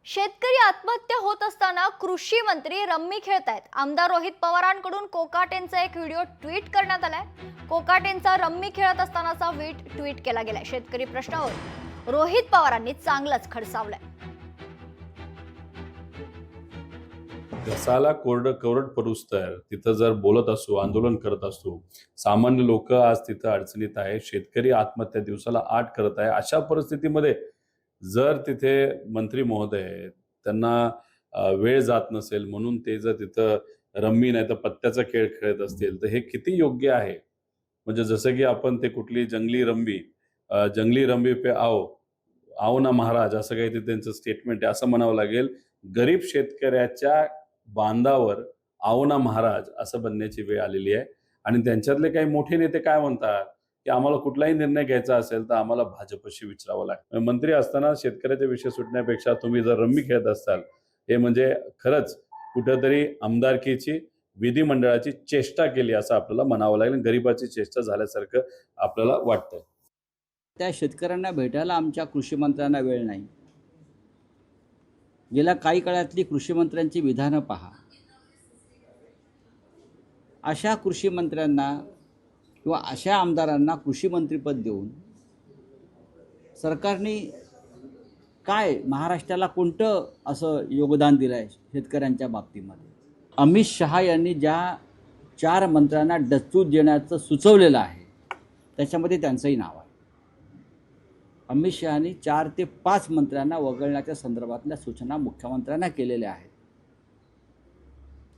शेतकरी आत्महत्या होत असताना कृषी मंत्री रम्मी खेळतायत। आमदार रोहित पवारांकडून कोकाटेंचा एक व्हिडिओ ट्विट करण्यात आलाय। कोकाटेंचा रम्मी खेळत असतानाचा ट्विट केला गेलाय। शेतकरी प्रश्नावर रोहित पवारांनी चांगलंच खडसावलंय। घसाला कोरड पडूस्तर तिथं जर बोलत असू, आंदोलन करत असू, सामान्य लोक आज तिथं अडचणीत आहे, शेतकरी आत्महत्या दिवसाला 8 करत आहे। अशा परिस्थितीमध्ये जर तिथे मंत्री महोदय त्यांना वेळ जात नसेल म्हणून ते जर तिथं रम्मी नाही तर पत्त्याचा खेळ खेळत असतील तर हे किती योग्य आहे। म्हणजे जसं की आपण ते कुठली जंगली रम्मी पे आओ आओ ना महाराज असं काही ते त्यांचं स्टेटमेंट आहे असं म्हणावं लागेल। गरीब शेतकऱ्याच्या बांधावर आओ ना महाराज असं बनण्याची वेळ आलेली आहे। आणि त्यांच्यातले काही मोठे नेते काय म्हणतात की आम्हाला कुठलाही निर्णय घ्यायचा असेल तर आम्हाला भाजपशी विचारावं लागतं। मंत्री असताना शेतकऱ्याचे विषय सुटण्यापेक्षा तुम्ही जर रम्मी खेळत असाल हे म्हणजे खरंच कुठेतरी आमदारकीची विधिमंडळाची चेष्टा केली असं आपल्याला म्हणावं लागेल। गरिबाची चेष्टा झाल्यासारखं आपल्याला वाटतं। त्या शेतकऱ्यांना भेटायला आमच्या कृषी मंत्र्यांना वेळ नाही। गेल्या काही काळातली कृषी मंत्र्यांची विधानं पहा। अशा कृषी मंत्र्यांना किंवा अशा आमदारांना कृषी मंत्रीपद देऊन सरकारने काय महाराष्ट्राला कोणतं असं योगदान दिलं आहे शेतकऱ्यांच्या बाबतीमध्ये? अमित शहा यांनी ज्या 4 मंत्र्यांना डच्चू देण्याचं सुचवलेलं आहे त्याच्यामध्ये त्यांचंही नाव आहे। अमित शहानी 4 ते 5 मंत्र्यांना वगळण्याच्या संदर्भातल्या सूचना मुख्यमंत्र्यांना केलेल्या आहेत।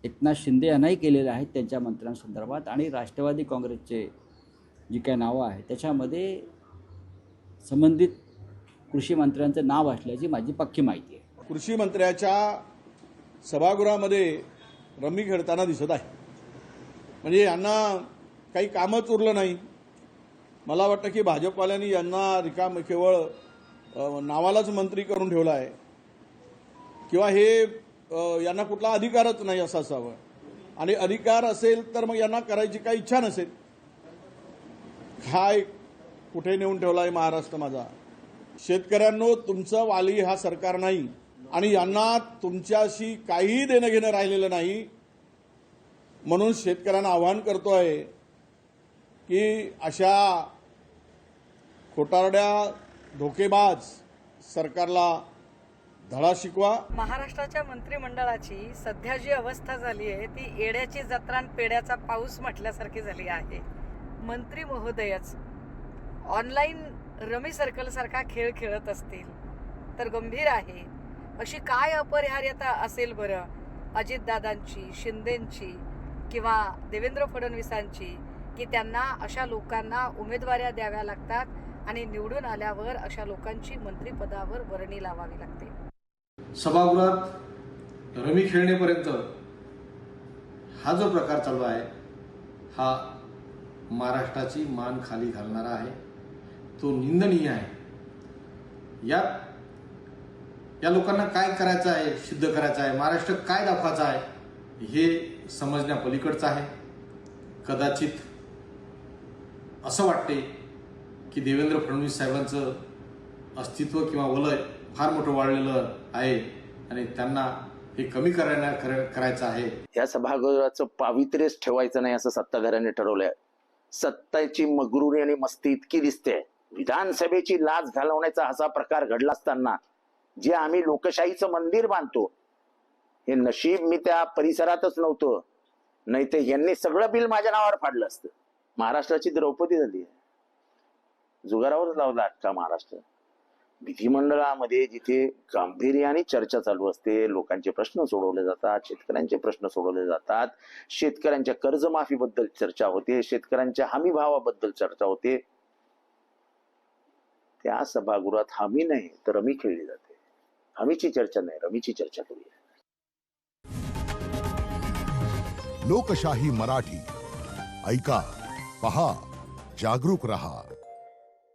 एकनाथ शिंदे यांनाही केलेल्या आहेत त्यांच्या मंत्र्यांसंदर्भात। आणि राष्ट्रवादी काँग्रेसचे जी काही नावं आहेत त्याच्यामध्ये संबंधित कृषी मंत्र्यांचं नाव असल्याची माझी पक्की माहिती आहे। कृषी मंत्र्याच्या सभागृहामध्ये रम्मी खेळताना दिसत आहे। म्हणजे यांना काही कामच उरलं नाही। मला वाटतं की भाजपवाल्यांनी यांना केवळ नावालाच मंत्री करून ठेवला आहे किंवा हे यांना कुठला अधिकारच नाही असं असावं। आणि अधिकार असेल तर मग यांना करायची काही इच्छा नसेल। काय कुठे नेऊन ठेवला आहे महाराष्ट्र माझा? शेतकऱ्यांनो, तुमचं वाली हा सरकार नाही आणि यांना तुमच्याशी काहीही देणं घेणं राहिलेलं नाही। म्हणून शेतकऱ्यांना आवाहन करतोय की अशा खोटारड्या धोकेबाज सरकारला धडा शिकवा। महाराष्ट्राच्या मंत्रिमंडळाची सध्या जी अवस्था झाली आहे ती येड्याची जत्रा आणि पेड्याचा पाऊस म्हटल्यासारखी झाली आहे। मंत्री महोदयच ऑनलाईन रमी सर्कल सारखा खेळ खेळत असतील तर गंभीर आहे। अशी काय अपरिहार्यता असेल बरं अजितदादांची, शिंदेंची किंवा देवेंद्र फडणवीसांची की त्यांना अशा लोकांना उमेदवाऱ्या द्याव्या लागतात आणि निवडून आल्यावर अशा लोकांची मंत्रिपदावर वर्णी लावावी लागते। सभागृहात रमी खेळण्यापर्यंत हा जो प्रकार चालू आहे हा महाराष्ट्राची मान खाली घालणारा आहे, तो निंदनीय आहे। या लोकांना काय करायचं आहे, सिद्ध करायचं आहे, महाराष्ट्र काय दाखवायचा आहे हे समजण्यापलीकडचं आहे। कदाचित असं वाटते की देवेंद्र फडणवीस साहेबांचं अस्तित्व किंवा वलय फार मोठं वाढलेलं आहे आणि त्यांना हे कमी करायचं आहे। या सभागृहाचं पावित्र्यच ठेवायचं नाही असं सत्ताधाऱ्यांनी ठरवलंय। सत्ताची मगरुरी आणि मस्ती इतकी दिसते। विधानसभेची लाच घालवण्याचा असा प्रकार घडला असताना जे आम्ही लोकशाहीचं मंदिर बांधतो हे नशीब मी त्या परिसरातच नव्हतो, नाही तर यांनी सगळं बिल माझ्या नावावर फाडलं असतं। महाराष्ट्राची द्रौपदी झाली आहे, जुगारावरच लावला अख्खा महाराष्ट्र। विधिमंडळामध्ये जिथे गांभीर्याने चर्चा चालू असते, लोकांचे प्रश्न सोडवले जातात, शेतकऱ्यांचे प्रश्न सोडवले जातात, शेतकऱ्यांच्या कर्जमाफीबद्दल चर्चा होते, शेतकऱ्यांच्या हमी भावाबद्दल चर्चा होते, त्या सभागृहात हमी नाही तर रमी खेळली जाते। हमीची चर्चा नाही, रमीची चर्चा करूया। लोकशाही मराठी ऐका, पहा, जागरूक रहा।